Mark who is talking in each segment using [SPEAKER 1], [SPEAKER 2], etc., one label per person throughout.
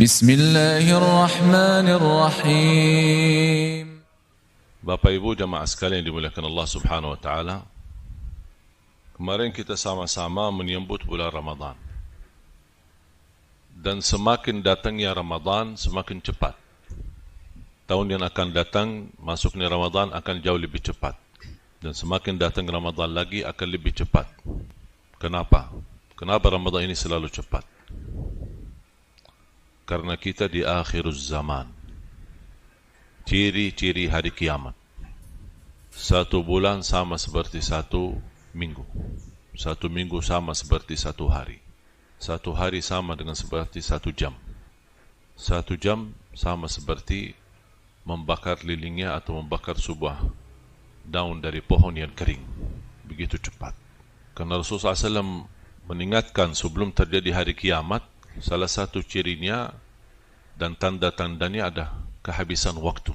[SPEAKER 1] Bismillahirrahmanirrahim.
[SPEAKER 2] Bapak Ibu jamaah sekalian dimuliakan Allah Subhanahu wa taala. Kemarin kita sama-sama menyambut bulan Ramadan. Dan semakin datangnya Ramadan semakin cepat. Tahun yang akan datang masuknya Ramadan akan jauh lebih cepat. Dan semakin datang Ramadan lagi akan lebih cepat. Kenapa? Kenapa Ramadan ini selalu cepat? Karena kita di akhir zaman. Ciri-ciri hari kiamat. 1 bulan sama seperti 1 minggu. 1 minggu sama seperti 1 hari. 1 hari sama dengan seperti 1 jam. 1 jam sama seperti membakar lilingnya atau membakar sebuah daun dari pohon yang kering. Begitu cepat. Karena Rasulullah SAW mengingatkan sebelum terjadi hari kiamat, salah satu cirinya dan tanda-tandanya ada kehabisan waktu.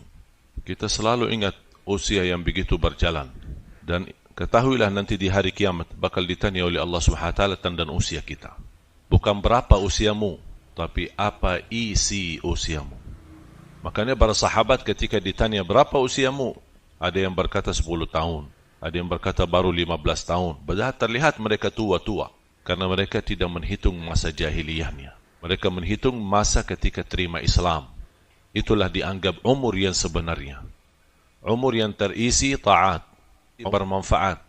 [SPEAKER 2] Kita selalu ingat usia yang begitu berjalan. Dan ketahuilah nanti di hari kiamat bakal ditanya oleh Allah SWT tentang usia kita. Bukan berapa usiamu, tapi apa isi usiamu. Makanya para sahabat ketika ditanya berapa usiamu, ada yang berkata 10 tahun, ada yang berkata baru 15 tahun. Padahal terlihat mereka tua-tua, karena mereka tidak menghitung masa jahiliyahnya. Mereka menghitung masa ketika terima Islam. Itulah dianggap umur yang sebenarnya. Umur yang terisi taat, bermanfaat.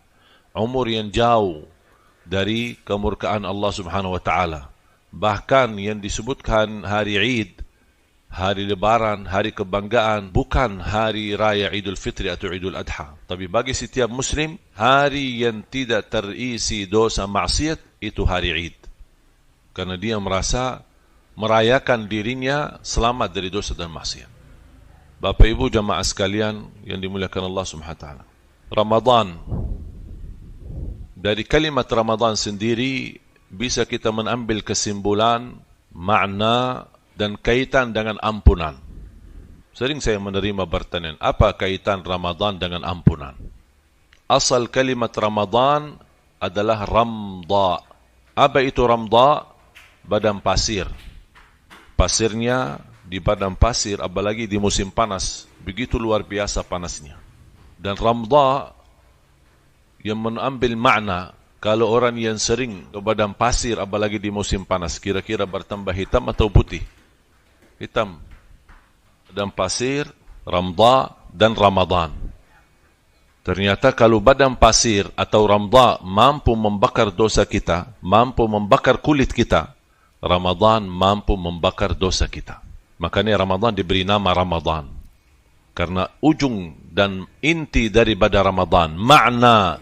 [SPEAKER 2] Umur yang jauh dari kemurkaan Allah Subhanahu wa taala. Bahkan yang disebutkan hari Id, hari lebaran, hari kebanggaan, bukan hari raya Idul Fitri atau Idul Adha. Tapi bagi setiap muslim, hari yang tidak terisi dosa maksiat itu hari Id. Karena dia merasa merayakan dirinya selamat dari dosa dan maksiat. Bapak Ibu jamaah sekalian yang dimuliakan Allah Subhanahu wa taala. Ramadan. Dari kalimat Ramadan sendiri bisa kita mengambil kesimpulan, makna dan kaitan dengan ampunan. Sering saya menerima pertanyaan, apa kaitan Ramadan dengan ampunan? Asal kalimat Ramadan adalah ramda. Apa itu ramda? Badan pasir. Pasirnya di badan pasir, apalagi di musim panas, begitu luar biasa panasnya. Dan ramda yang mengambil makna, kalau orang yang sering ke badan pasir, apalagi di musim panas, kira-kira bertambah hitam atau putih? Hitam. Badan pasir, ramda dan Ramadan. Ternyata kalau badan pasir atau ramda mampu membakar dosa kita, mampu membakar kulit kita, Ramadan mampu membakar dosa kita. Makanya Ramadan diberi nama Ramadan. Karena ujung dan inti daripada Ramadan, makna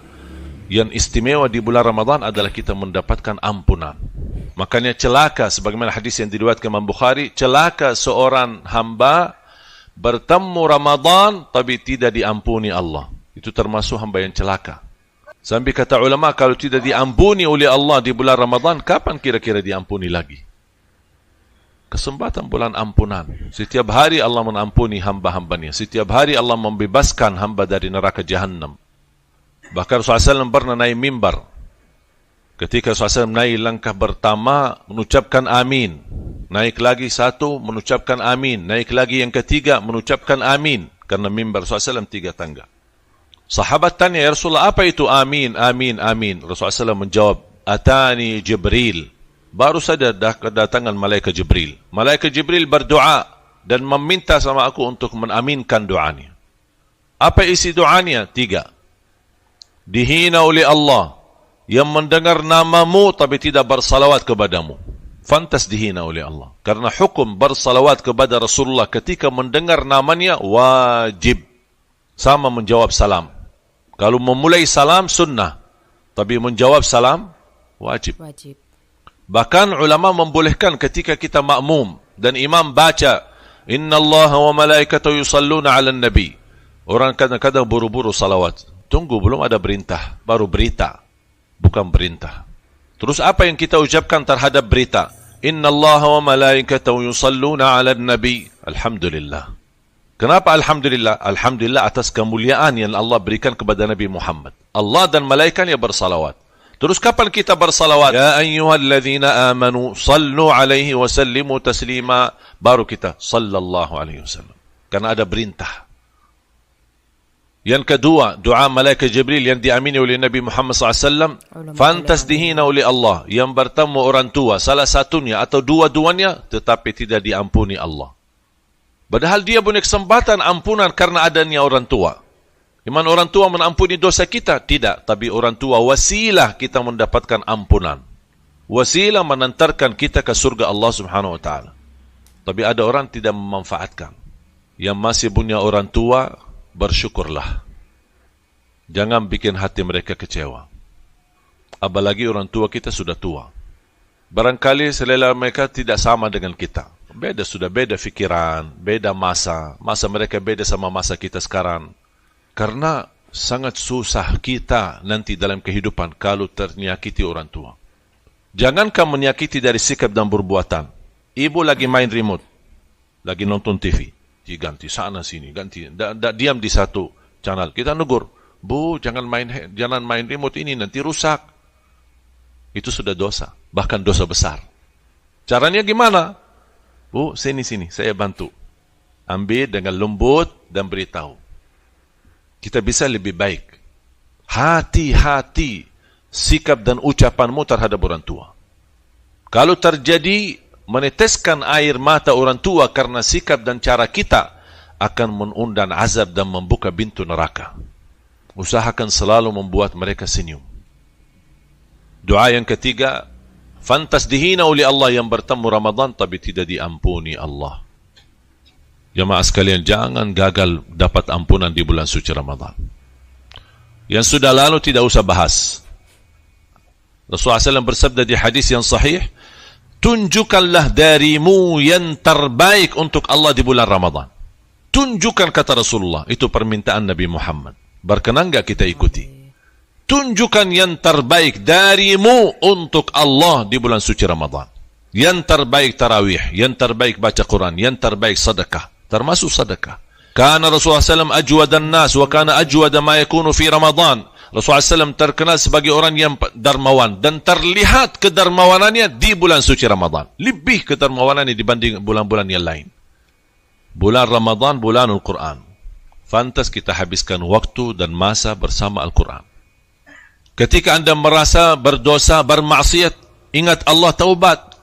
[SPEAKER 2] yang istimewa di bulan Ramadan adalah kita mendapatkan ampunan. Makanya celaka, sebagaimana hadis yang diriwayatkan Imam Bukhari, celaka seorang hamba bertemu Ramadan tapi tidak diampuni Allah. Itu termasuk hamba yang celaka. Sampai kata ulama, kalau tidak diampuni oleh Allah di bulan Ramadan, kapan kira-kira diampuni lagi? Kesempatan bulan ampunan. Setiap hari Allah mengampuni hamba-hambanya. Setiap hari Allah membebaskan hamba dari neraka Jahannam. Bahkan Rasulullah SAW pernah naik mimbar. Ketika Rasulullah SAW naik langkah pertama, mengucapkan amin. Naik lagi satu, mengucapkan amin. Naik lagi yang ketiga, mengucapkan amin. Karena mimbar Rasulullah SAW 3 tangga. Sahabat tanya, ya Rasulullah, apa itu amin, amin, amin? Rasulullah SAW menjawab, Atani Jibril. Baru saja dah kedatangan Malaikat Jibril. Malaikat Jibril berdoa dan meminta sama aku untuk menaminkan doanya. Apa isi doanya? 3. Dihina oleh Allah yang mendengar namamu tapi tidak bersalawat kepadamu. Fantas dihina oleh Allah. Karena hukum bersalawat kepada Rasulullah ketika mendengar namanya wajib. Sama menjawab salam. Kalau memulai salam sunnah, tapi menjawab salam wajib. Bahkan ulama membolehkan ketika kita makmum dan imam baca Inna Allah wa malaikatahu yusalluna ala nabi. Orang kadang-kadang buru-buru salawat. Tunggu, belum ada perintah, baru berita, bukan perintah. Terus apa yang kita ucapkan terhadap berita? Inna Allah wa malaikatahu yusalluna ala nabi. Alhamdulillah. Kenapa Alhamdulillah? Alhamdulillah atas kemuliaan yang Allah berikan kepada Nabi Muhammad. Allah dan malaikatnya bersalawat. Terus kapan kita bersalawat? Ya ayyuhalladzina amanu sallu alaihi wa sallimu taslima. Baru kita sallallahu alaihi wasallam. Karena ada perintah. Yang kedua, doa malaikat Jibril yang diamini oleh Nabi Muhammad SAW. Fantas dihina oleh Allah. Yang bertemu orang tua, salah satunya atau dua-duanya, tetapi tidak diampuni Allah. Padahal dia punya kesempatan ampunan karena adanya orang tua. Iman orang tua menampuni dosa kita? Tidak. Tapi orang tua wasilah kita mendapatkan ampunan. Wasilah menantarkan kita ke surga Allah Subhanahu Wa Taala. Tapi ada orang tidak memanfaatkan. Yang masih punya orang tua, bersyukurlah. Jangan bikin hati mereka kecewa. Apalagi orang tua kita sudah tua. Barangkali selera mereka tidak sama dengan kita. Sudah beda fikiran, beda masa. Masa mereka beda sama masa kita sekarang. Karena sangat susah kita nanti dalam kehidupan kalau ternyakiti orang tua. Jangankan menyakiti dari sikap dan perbuatan. Ibu lagi main remote, lagi nonton TV. Ganti sana sini, ganti. Diam di satu channel. Kita negur, Bu, jangan main remote ini, nanti rusak. Itu sudah dosa, bahkan dosa besar. Caranya gimana? Bu, sini, saya bantu. Ambil dengan lembut dan beritahu. Kita bisa lebih baik. Hati-hati sikap dan ucapanmu terhadap orang tua. Kalau terjadi meneteskan air mata orang tua karena sikap dan cara kita, akan mengundang azab dan membuka pintu neraka. Usahakan selalu membuat mereka senyum. Doa yang ketiga, fantas dihina oleh Allah yang bertemu Ramadan tapi tidak diampuni Allah. Jemaah sekalian, jangan gagal dapat ampunan di bulan suci Ramadan. Yang sudah lalu tidak usah bahas. Rasulullah SAW bersabda di hadis yang sahih, tunjukkanlah darimu yang terbaik untuk Allah di bulan Ramadan. Tunjukkan, kata Rasulullah. Itu permintaan Nabi Muhammad. Berkenan enggak kita ikuti? Tunjukkan yang terbaik darimu untuk Allah di bulan suci Ramadan. Yang terbaik tarawih, yang terbaik baca Quran, yang terbaik sedekah. Termasuk sedekah. Kana Rasulullah SAW ajwadan nas wa kana ajwada ma yakunu fi Ramadan. Rasulullah SAW terkenal sebagai orang yang dermawan dan terlihat kedermawanannya di bulan suci Ramadan. Lebih kedermawanannya dibanding bulan-bulan yang lain. Bulan Ramadan, bulan Al-Quran. Fantas kita habiskan waktu dan masa bersama Al-Quran. Ketika anda merasa berdosa, bermaksiat, ingat Allah, taubat.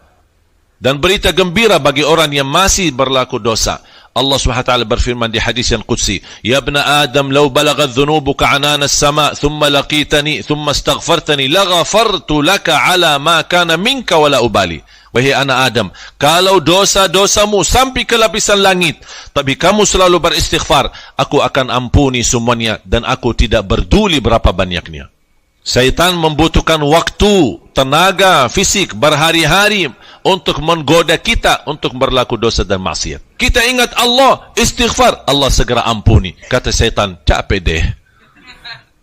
[SPEAKER 2] Dan berita gembira bagi orang yang masih berlaku dosa. Allah SWT berfirman di hadis yang qudsi, Ya ibna Adam, law balagat dhunubuka anana as-sama, thumma laqitani, thumma astaghfartani, laghafartu laka ala ma kana minka wala ubali. Wahai anak Adam, kalau dosa-dosamu sampai ke lapisan langit, tapi kamu selalu beristighfar, aku akan ampuni semuanya dan aku tidak peduli berapa banyaknya. Syaitan membutuhkan waktu, tenaga, fisik, berhari-hari untuk menggoda kita untuk berlaku dosa dan maksiat. Kita ingat Allah, istighfar, Allah segera ampuni. Kata syaitan, capek deh.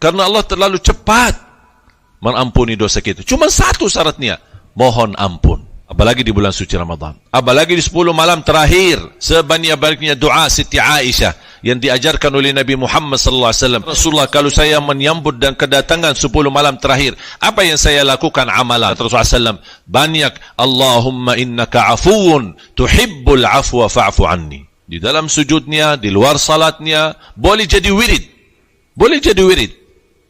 [SPEAKER 2] Karena Allah terlalu cepat mengampuni dosa kita. Cuma satu syaratnya, mohon ampun. Apalagi di bulan suci Ramadan. Apalagi di 10 malam terakhir. Sebanyak-banyaknya doa Siti Aisyah yang diajarkan oleh Nabi Muhammad SAW. Rasulullah, kalau saya menyambut dan kedatangan 10 malam terakhir, apa yang saya lakukan amalan? Rasulullah SAW, banyak, Allahumma innaka afuun tuhibbul afwa fa'fu anni. Di dalam sujudnya, di luar salatnya, boleh jadi wirid. Boleh jadi wirid.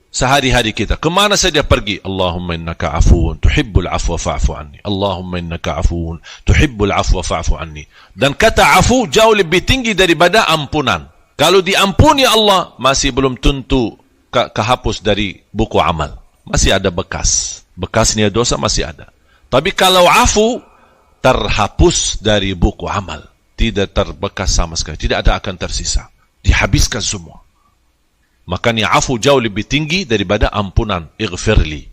[SPEAKER 2] Sehari-hari kita, kemana saja pergi, Allahumma innaka afuun tuhibbul afwa fa'fu anni. Allahumma innaka afuun tuhibbul afwa fa'fu anni. Dan kata afu jauh lebih tinggi daripada ampunan. Kalau diampuni Allah, masih belum tentu kehapus dari buku amal. Masih ada bekas. Bekasnya dosa masih ada. Tapi kalau afu, terhapus dari buku amal. Tidak terbekas sama sekali. Tidak ada akan tersisa. Dihabiskan semua. Makanya afu jauh lebih tinggi daripada ampunan. Ighfirli.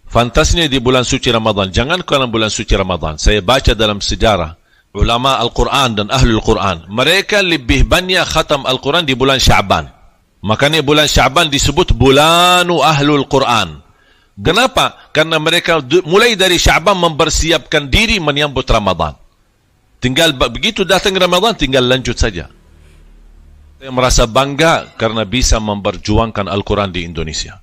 [SPEAKER 2] Fantasnya di bulan suci Ramadan. Jangan kalau bulan suci Ramadan. Saya baca dalam sejarah. Ulama Al-Quran dan Ahlul Quran. Mereka lebih banyak khatam Al-Quran di bulan Sya'ban. Makanya bulan Sya'ban disebut bulanu Ahlul Quran. Kenapa? Karena mereka mulai dari Sya'ban mempersiapkan diri menyambut Ramadan. Tinggal begitu datang Ramadan, tinggal lanjut saja. Saya merasa bangga karena bisa memperjuangkan Al-Quran di Indonesia.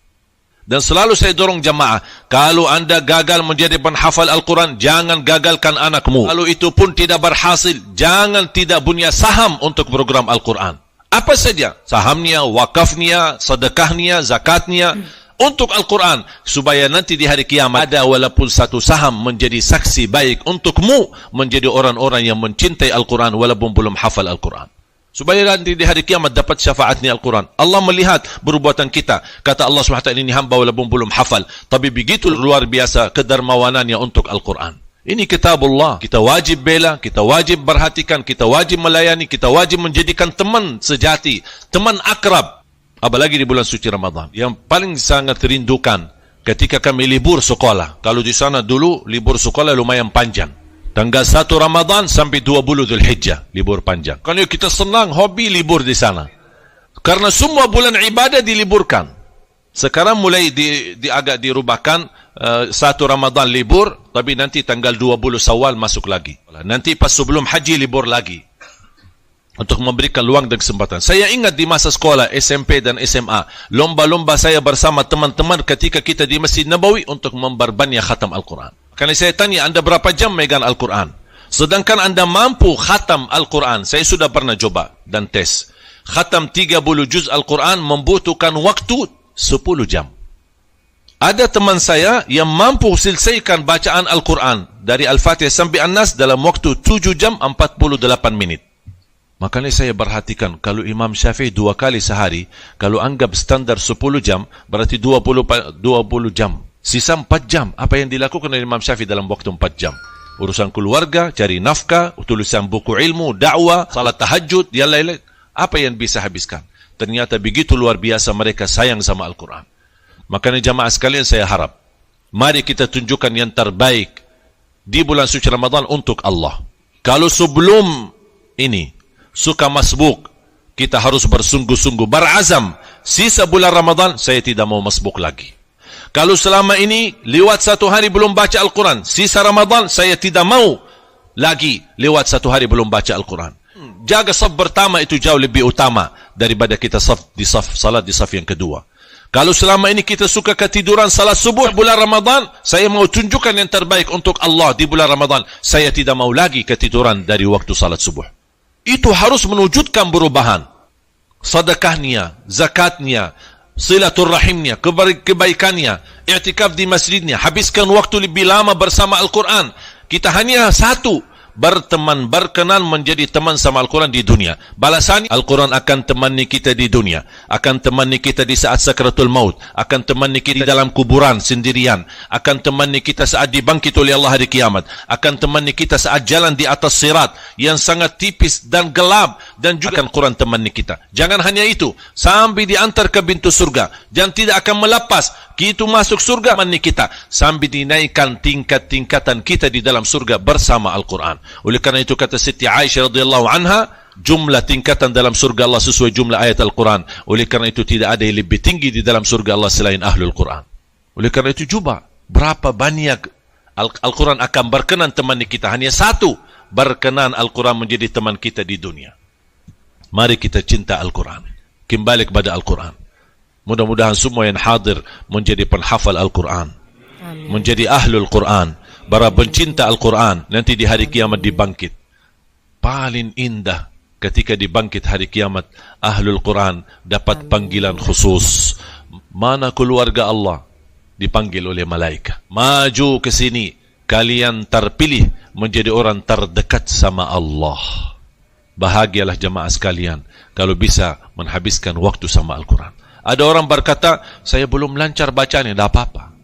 [SPEAKER 2] Dan selalu saya dorong jamaah, kalau anda gagal menjadi penghafal Al-Quran, jangan gagalkan anakmu. Kalau itu pun tidak berhasil, jangan tidak punya saham untuk program Al-Quran. Apa saja, sahamnya, wakafnya, sedekahnya, zakatnya, untuk Al-Quran. Supaya nanti di hari kiamat ada walaupun satu saham menjadi saksi baik untukmu, menjadi orang-orang yang mencintai Al-Quran walaupun belum hafal Al-Quran. Supaya nanti di hari kiamat dapat syafaatnya Al-Quran. Allah melihat perbuatan kita. Kata Allah SWT, ini hamba walaupun belum hafal. Tapi begitu luar biasa kedermawanannya untuk Al-Quran. Ini kitabullah. Kita wajib bela, kita wajib perhatikan, kita wajib melayani, kita wajib menjadikan teman sejati, teman akrab. Apalagi di bulan suci Ramadan. Yang paling sangat rindukan ketika kami libur sekolah. Kalau di sana dulu libur sekolah lumayan panjang. Tanggal 1 Ramadan sampai 20 Dzulhijjah, libur panjang. Kalau kita senang, hobi libur di sana. Karena semua bulan ibadah diliburkan. Sekarang mulai agak dirubahkan, 1 Ramadan libur, tapi nanti tanggal 20 Syawal masuk lagi. Nanti pas sebelum haji libur lagi. Untuk memberikan luang dan kesempatan. Saya ingat di masa sekolah, SMP dan SMA, lomba-lomba saya bersama teman-teman ketika kita di Masjid Nabawi untuk memperbanyak khatam Al-Quran. Karena saya tanya, anda berapa jam megang Al-Quran? Sedangkan anda mampu khatam Al-Quran. Saya sudah pernah coba dan tes. Khatam 30 juz Al-Quran membutuhkan waktu 10 jam. Ada teman saya yang mampu selesaikan bacaan Al-Quran dari Al-Fatihah sampai An-Nas dalam waktu 7 jam 48 menit. Makanya saya perhatikan, kalau Imam Syafi'i 2 kali sehari, kalau anggap standar 10 jam, berarti 20 jam. Sisa 4 jam. Apa yang dilakukan oleh Imam Syafi'i dalam waktu 4 jam? Urusan keluarga, cari nafkah, tulisan buku ilmu, dakwah, salat tahajud, yang lain-lain. Apa yang bisa habiskan? Ternyata begitu luar biasa mereka sayang sama Al-Quran. Makanya jamaah sekalian, saya harap, mari kita tunjukkan yang terbaik di bulan suci Ramadan untuk Allah. Kalau sebelum ini suka masbuk, kita harus bersungguh-sungguh, berazam, sisa bulan Ramadan saya tidak mau masbuk lagi. Kalau selama ini lewat 1 hari belum baca Al-Quran, sisa Ramadan saya tidak mau lagi lewat 1 hari belum baca Al-Quran. Jaga saf pertama itu jauh lebih utama daripada kita salat di saf yang kedua. Kalau selama ini kita suka ketiduran salat subuh bulan Ramadan, saya mau tunjukkan yang terbaik untuk Allah di bulan Ramadan. Saya tidak mau lagi ketiduran dari waktu salat subuh. Itu harus menwujudkan perubahan. Sedekahnya, zakatnya, silaturrahimnya, kebaikannya, i'tikaf di masjidnya, habiskan waktu lebih lama bersama Al-Quran. Kita hanya satu, berteman, berkenan menjadi teman sama Al-Quran di dunia. Balasannya, Al-Quran akan temani kita di dunia, akan temani kita di saat sakratul maut, akan temani kita di dalam kuburan sendirian, akan temani kita saat dibangkit oleh Allah hari kiamat, akan temani kita saat jalan di atas sirat yang sangat tipis dan gelap, dan juga akan Quran temani kita. Jangan hanya itu, sampai diantar ke pintu surga, dan tidak akan melepas. Kita masuk surga temani kita, sampai dinaikkan tingkat-tingkatan kita di dalam surga bersama Al-Quran. Oleh karena itu kata Siti Aisyah radhiyallahu anha, jumlah tingkatan dalam surga Allah sesuai jumlah ayat Al-Quran. Oleh karena itu tidak ada yang lebih tinggi di dalam surga Allah selain Ahlul Quran. Oleh karena itu coba, berapa banyak Al-Quran akan berkenan temani kita. Hanya satu, berkenan Al-Quran menjadi teman kita di dunia. Mari kita cinta Al-Quran, kembali kepada Al-Quran. Mudah-mudahan semua yang hadir menjadi penghafal Al-Quran, menjadi Ahlul Quran, para pencinta Al-Quran. Nanti di hari kiamat dibangkit. Paling indah ketika dibangkit hari kiamat, Ahlul Quran dapat panggilan khusus. Mana keluarga Allah? Dipanggil oleh malaikat. Maju ke sini, kalian terpilih menjadi orang terdekat sama Allah. Bahagialah jemaah sekalian kalau bisa menghabiskan waktu sama Al-Quran. Ada orang berkata, saya belum lancar bacanya, tidak apa-apa.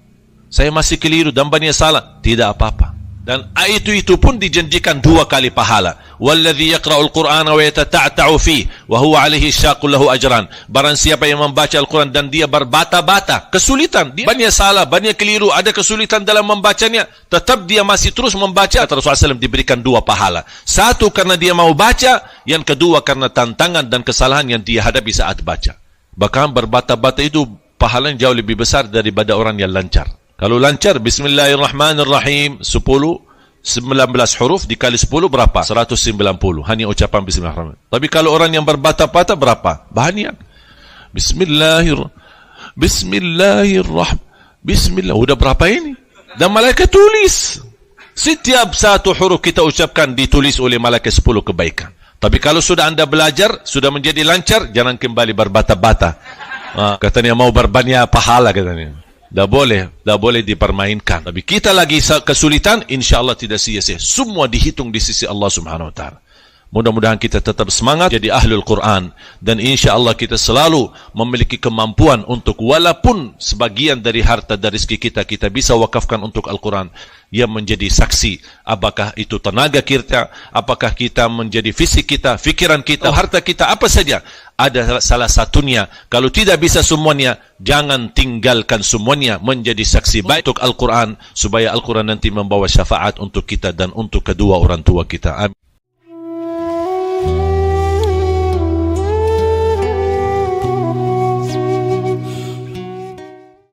[SPEAKER 2] Saya masih keliru dan banyak salah, tidak apa-apa. Dan itu pun dijanjikan 2 kali pahala. Walladhi yaqra'ul Qur'ana wa yatata'ta'u fihi wa huwa 'alaihi syaqqul lahu ajran. Barang siapa yang membaca Al-Quran dan dia berbata-bata, kesulitan, dia banyak salah, banyak keliru, ada kesulitan dalam membacanya, tetap dia masih terus membaca, Rasulullah SAW diberikan 2 pahala. 1 karena dia mau baca, yang kedua karena tantangan dan kesalahan yang dia hadapi saat baca. Bahkan berbata-bata itu pahalanya jauh lebih besar daripada orang yang lancar. Kalau lancar, Bismillahirrahmanirrahim, 19 huruf dikali 10 berapa? 190. Hanya ucapan Bismillahirrahmanirrahim. Tapi kalau orang yang berbata-bata berapa? Banyak. Bismillahirrahmanirrahim. Bismillahirrahmanirrahim. Bismillah. Udah berapa ini? Dan malaikat tulis. Setiap satu huruf kita ucapkan ditulis oleh malaikat 10 kebaikan. Tapi kalau sudah anda belajar, sudah menjadi lancar, jangan kembali berbata-bata. Katanya mau berbanyak pahala katanya. Dah boleh dipermainkan. Tapi kita lagi kesulitan, insya-Allah tidak sia-sia. Semua dihitung di sisi Allah Subhanahu wa taala. Mudah-mudahan kita tetap semangat jadi ahlul Quran, dan insya-Allah kita selalu memiliki kemampuan untuk walaupun sebagian dari harta dan rezeki kita bisa wakafkan untuk Al-Quran, yang menjadi saksi apakah itu tenaga kita, apakah kita menjadi fisik kita, fikiran kita, harta kita, apa saja. Ada salah satunya, kalau tidak bisa semuanya, jangan tinggalkan semuanya, menjadi saksi baik untuk Al-Quran, supaya Al-Quran nanti membawa syafaat untuk kita dan untuk kedua orang tua kita. Amin.